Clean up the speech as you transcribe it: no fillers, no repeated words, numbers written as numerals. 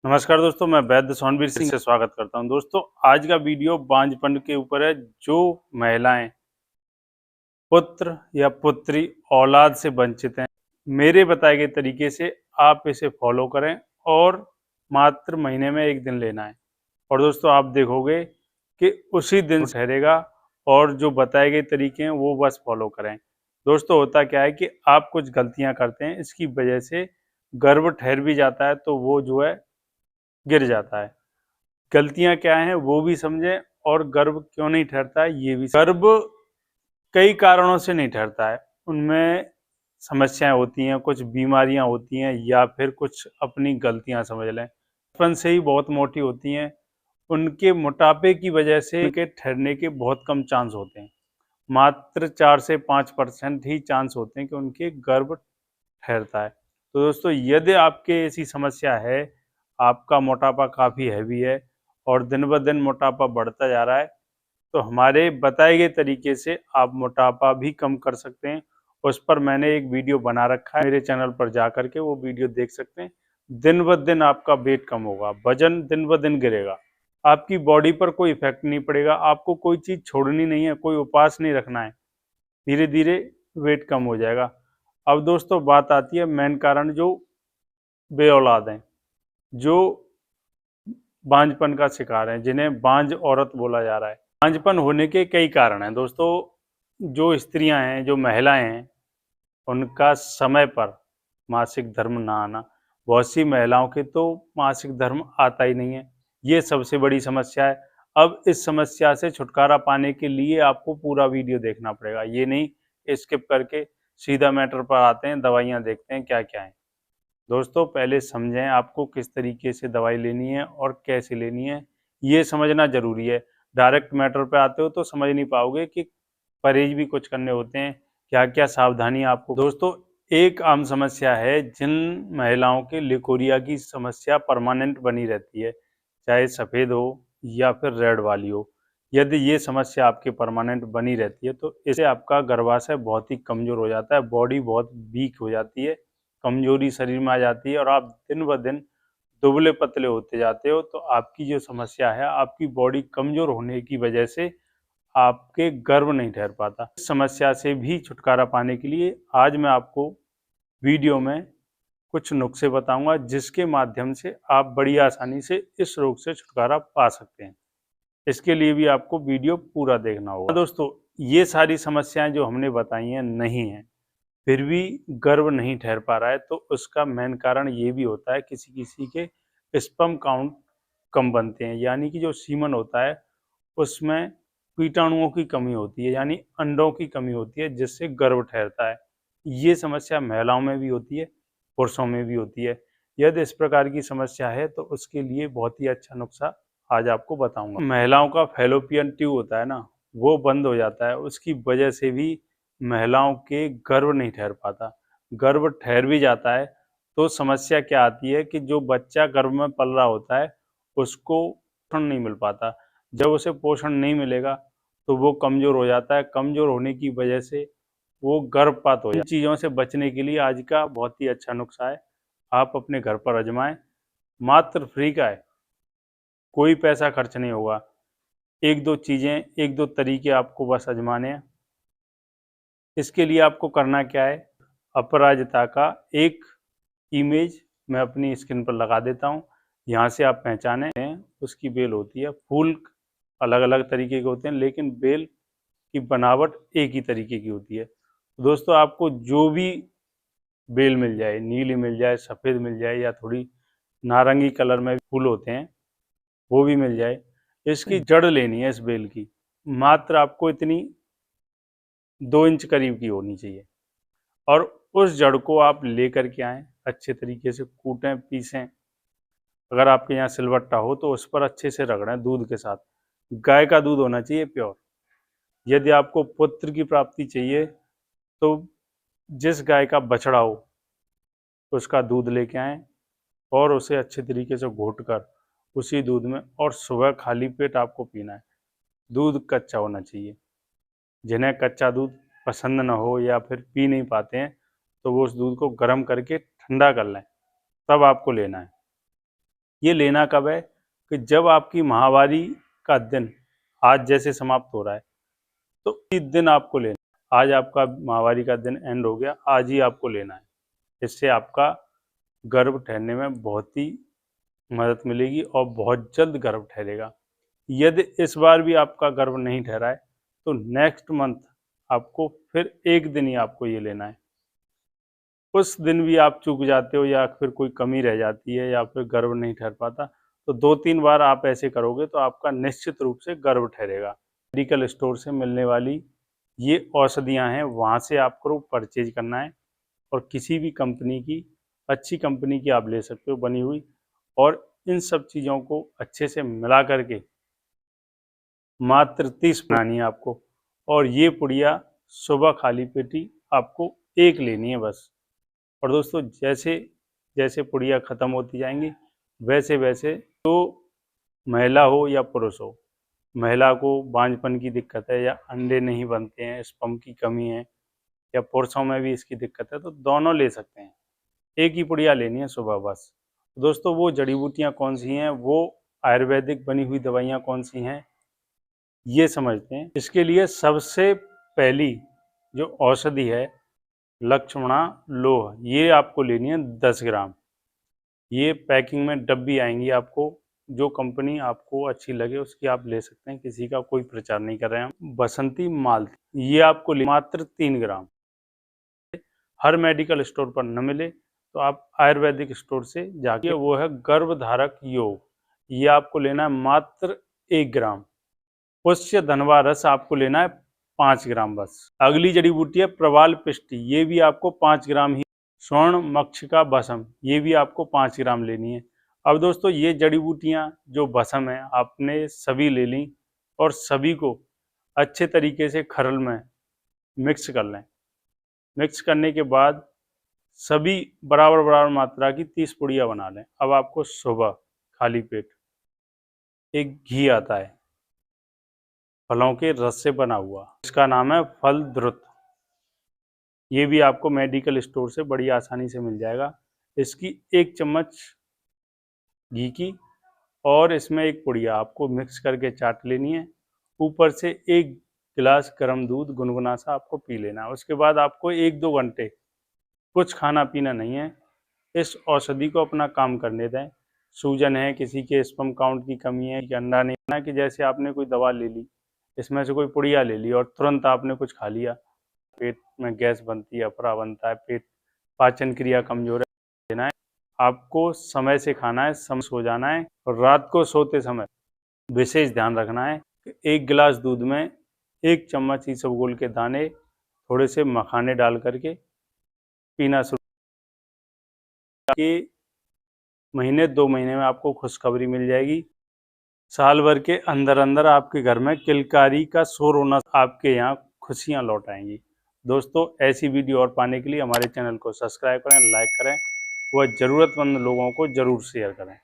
नमस्कार दोस्तों, मैं वैद्य सोनवीर सिंह से स्वागत करता हूं। दोस्तों, आज का वीडियो बांझपन के ऊपर है। जो महिलाएं पुत्र या पुत्री औलाद से वंचित हैं, मेरे बताए गए तरीके से आप इसे फॉलो करें और मात्र महीने में 1 दिन लेना है। और दोस्तों, आप देखोगे कि उसी दिन ठहरेगा और जो बताए गए तरीके हैं वो बस फॉलो करें। दोस्तों, होता क्या है कि आप कुछ गलतियां करते हैं, इसकी वजह से गर्भ ठहर भी जाता है तो वो जो है गिर जाता है। गलतियां क्या हैं वो भी समझें और गर्भ क्यों नहीं ठहरता है ये भी। गर्भ कई कारणों से नहीं ठहरता है, उनमें समस्याएं होती हैं, कुछ बीमारियां होती हैं या फिर कुछ अपनी गलतियां समझ लें। बचपन से ही बहुत मोटी होती हैं, उनके मोटापे की वजह से उनके ठहरने के बहुत कम चांस होते हैं। मात्र 4 से 5% ही चांस होते हैं कि उनके गर्भ ठहरता है। तो दोस्तों, यदि आपके ऐसी समस्या है, आपका मोटापा काफ़ी हैवी है और दिन ब दिन मोटापा बढ़ता जा रहा है, तो हमारे बताए गए तरीके से आप मोटापा भी कम कर सकते हैं। उस पर मैंने एक वीडियो बना रखा है, मेरे चैनल पर जा कर के वो वीडियो देख सकते हैं। दिन ब दिन आपका वेट कम होगा, वजन दिन ब दिन गिरेगा, आपकी बॉडी पर कोई इफेक्ट नहीं पड़ेगा, आपको कोई चीज़ छोड़नी नहीं है, कोई उपवास नहीं रखना है, धीरे धीरे वेट कम हो जाएगा। अब दोस्तों, बात आती है मेन कारण जो बे औलाद हैं, जो बांझपन का शिकार हैं, जिन्हें बांझ औरत बोला जा रहा है। बांझपन होने के कई कारण हैं दोस्तों। जो स्त्रियां हैं, जो महिलाएं हैं, उनका समय पर मासिक धर्म ना आना। बहुत सी महिलाओं के तो मासिक धर्म आता ही नहीं है, ये सबसे बड़ी समस्या है। अब इस समस्या से छुटकारा पाने के लिए आपको पूरा वीडियो देखना पड़ेगा, ये नहीं स्किप करके सीधा मैटर पर आते हैं, दवाइयाँ देखते हैं क्या क्या है। दोस्तों, पहले समझें आपको किस तरीके से दवाई लेनी है और कैसे लेनी है, ये समझना ज़रूरी है। डायरेक्ट मैटर पे आते हो तो समझ नहीं पाओगे कि परहेज भी कुछ करने होते हैं, क्या क्या सावधानियां आपको। दोस्तों, एक आम समस्या है, जिन महिलाओं के लिकोरिया की समस्या परमानेंट बनी रहती है, चाहे सफ़ेद हो या फिर रेड वाली हो। यदि ये समस्या आपके परमानेंट बनी रहती है तो इससे आपका गर्भाशय बहुत ही कमज़ोर हो जाता है, बॉडी बहुत वीक हो जाती है, कमजोरी शरीर में आ जाती है और आप दिन ब दिन दुबले पतले होते जाते हो। तो आपकी जो समस्या है, आपकी बॉडी कमजोर होने की वजह से आपके गर्भ नहीं ठहर पाता। इस समस्या से भी छुटकारा पाने के लिए आज मैं आपको वीडियो में कुछ नुस्खे बताऊंगा, जिसके माध्यम से आप बड़ी आसानी से इस रोग से छुटकारा पा सकते हैं। इसके लिए भी आपको वीडियो पूरा देखना होगा। दोस्तों, ये सारी समस्याएं जो हमने बताई हैं नहीं हैं, फिर भी गर्भ नहीं ठहर पा रहा है, तो उसका मेन कारण ये भी होता है, किसी किसी के स्पर्म काउंट कम बनते हैं, यानी कि जो सीमन होता है उसमें कीटाणुओं की कमी होती है, यानी अंडों की कमी होती है, जिससे गर्भ ठहरता है। ये समस्या महिलाओं में भी होती है, पुरुषों में भी होती है। यदि इस प्रकार की समस्या है तो उसके लिए बहुत ही अच्छा नुस्खा आज आपको बताऊंगा। महिलाओं का फैलोपियन ट्यूब होता है ना, वो बंद हो जाता है, उसकी वजह से भी महिलाओं के गर्भ नहीं ठहर पाता। गर्भ ठहर भी जाता है तो समस्या क्या आती है कि जो बच्चा गर्भ में पल रहा होता है उसको पोषण नहीं मिल पाता। जब उसे पोषण नहीं मिलेगा तो वो कमज़ोर हो जाता है, कमज़ोर होने की वजह से वो गर्भपात हो जाता है। इन चीज़ों से बचने के लिए आज का बहुत ही अच्छा नुस्खा है, आप अपने घर पर आजमाएं, मात्र फ्री का है, कोई पैसा खर्च नहीं होगा। एक दो चीज़ें, एक दो तरीके आपको बस आजमाने हैं। इसके लिए आपको करना क्या है, अपराजिता का एक इमेज मैं अपनी स्क्रीन पर लगा देता हूँ, यहाँ से आप पहचाने उसकी बेल होती है। फूल अलग अलग तरीके के होते हैं, लेकिन बेल की बनावट एक ही तरीके की होती है। तो दोस्तों, आपको जो भी बेल मिल जाए, नीली मिल जाए, सफ़ेद मिल जाए, या थोड़ी नारंगी कलर में फूल होते हैं वो भी मिल जाए, इसकी जड़ लेनी है। इस बेल की मात्र आपको इतनी 2 इंच करीब की होनी चाहिए, और उस जड़ को आप ले करके आएँ, अच्छे तरीके से कूटें, पीसें। अगर आपके यहाँ सिलबट्टा हो तो उस पर अच्छे से रगड़ें दूध के साथ। गाय का दूध होना चाहिए, प्योर। यदि आपको पुत्र की प्राप्ति चाहिए तो जिस गाय का बछड़ा हो उसका दूध लेके आएँ और उसे अच्छे तरीके से घोट कर उसी दूध में, और सुबह खाली पेट आपको पीना है। दूध कच्चा होना चाहिए। जिन्हें कच्चा दूध पसंद न हो या फिर पी नहीं पाते हैं तो वो उस दूध को गर्म करके ठंडा कर लें, तब आपको लेना है। ये लेना कब है कि जब आपकी माहवारी का दिन आज जैसे समाप्त हो रहा है तो इस दिन आपको लेना है। आज आपका माहवारी का दिन एंड हो गया, आज ही आपको लेना है। इससे आपका गर्भ ठहरने में बहुत ही मदद मिलेगी और बहुत जल्द गर्भ ठहरेगा। यदि इस बार भी आपका गर्भ नहीं ठहरा है तो नेक्स्ट मंथ आपको फिर एक दिन ही आपको ये लेना है। उस दिन भी आप चूक जाते हो या फिर कोई कमी रह जाती है या फिर गर्भ नहीं ठहर पाता तो 2-3 बार आप ऐसे करोगे तो आपका निश्चित रूप से गर्भ ठहरेगा। मेडिकल स्टोर से मिलने वाली ये औषधियाँ हैं, वहाँ से आपको परचेज करना है और किसी भी कंपनी की, अच्छी कंपनी की आप ले सकते हो बनी हुई, और इन सब चीज़ों को अच्छे से मिला करके मात्र 30 बनानी है आपको। और ये पुड़िया सुबह खाली पेटी आपको एक लेनी है बस। और दोस्तों जैसे जैसे पुड़िया ख़त्म होती जाएंगी वैसे वैसे तो महिला हो या पुरुष हो, महिला को बांझपन की दिक्कत है या अंडे नहीं बनते हैं, स्पर्म की कमी है, या पुरुषों में भी इसकी दिक्कत है, तो दोनों ले सकते हैं। एक ही पुड़िया लेनी है सुबह बस। दोस्तों वो जड़ी बूटियाँ कौन सी हैं, वो आयुर्वेदिक बनी हुई दवाइयाँ कौन सी हैं, ये समझते हैं। इसके लिए सबसे पहली जो औषधि है लक्ष्मणा लोह, ये आपको लेनी है 10 ग्राम। ये पैकिंग में डब्बी आएंगी आपको, जो कंपनी आपको अच्छी लगे उसकी आप ले सकते हैं, किसी का कोई प्रचार नहीं कर रहे हैं हम। बसंती मालती, ये आपको मात्र 3 ग्राम। हर मेडिकल स्टोर पर न मिले तो आप आयुर्वेदिक स्टोर से जाके, वो है गर्भधारक योग, ये आपको लेना है मात्र 1 ग्राम। पुष्य धनवा रस आपको लेना है 5 ग्राम बस। अगली जड़ी बूटी है प्रवाल पिष्टी, ये भी आपको 5 ग्राम ही। स्वर्ण मक्षिका भस्म, ये भी आपको 5 ग्राम लेनी है। अब दोस्तों ये जड़ी बूटियाँ जो भस्म है आपने सभी ले ली और सभी को अच्छे तरीके से खरल में मिक्स कर लें। मिक्स करने के बाद सभी बराबर बराबर मात्रा की 30 पुड़िया बना लें। अब आपको सुबह खाली पेट एक घी आता है फलों के रस से बना हुआ, इसका नाम है फल द्रुत, ये भी आपको मेडिकल स्टोर से बड़ी आसानी से मिल जाएगा। इसकी 1 चम्मच घी की और इसमें एक पुड़िया आपको मिक्स करके चाट लेनी है। ऊपर से 1 गिलास गर्म दूध गुनगुना सा आपको पी लेना है। उसके बाद आपको 1-2 घंटे कुछ खाना पीना नहीं है, इस औषधि को अपना काम करने दें। सूजन है, किसी के स्पर्म काउंट की कमी है, कि अंडा नहीं बना, कि जैसे आपने कोई दवा ले ली, इसमें से कोई पुड़िया ले ली और तुरंत आपने कुछ खा लिया, पेट में गैस बनती है, अफरा बनता है, पेट पाचन क्रिया कमजोर है, देना है आपको। समय से खाना है, समय सो जाना है, और रात को सोते समय विशेष ध्यान रखना है कि 1 गिलास दूध में 1 चम्मच इसबगोल के दाने, थोड़े से मखाने डाल करके पीना शुरू। के महीने 2 महीने में आपको खुशखबरी मिल जाएगी। साल भर के अंदर अंदर आपके घर में किलकारी का शोर होना, आपके यहाँ खुशियाँ लौट आएंगी। दोस्तों ऐसी वीडियो और पाने के लिए हमारे चैनल को सब्सक्राइब करें, लाइक करें व ज़रूरतमंद लोगों को ज़रूर शेयर करें।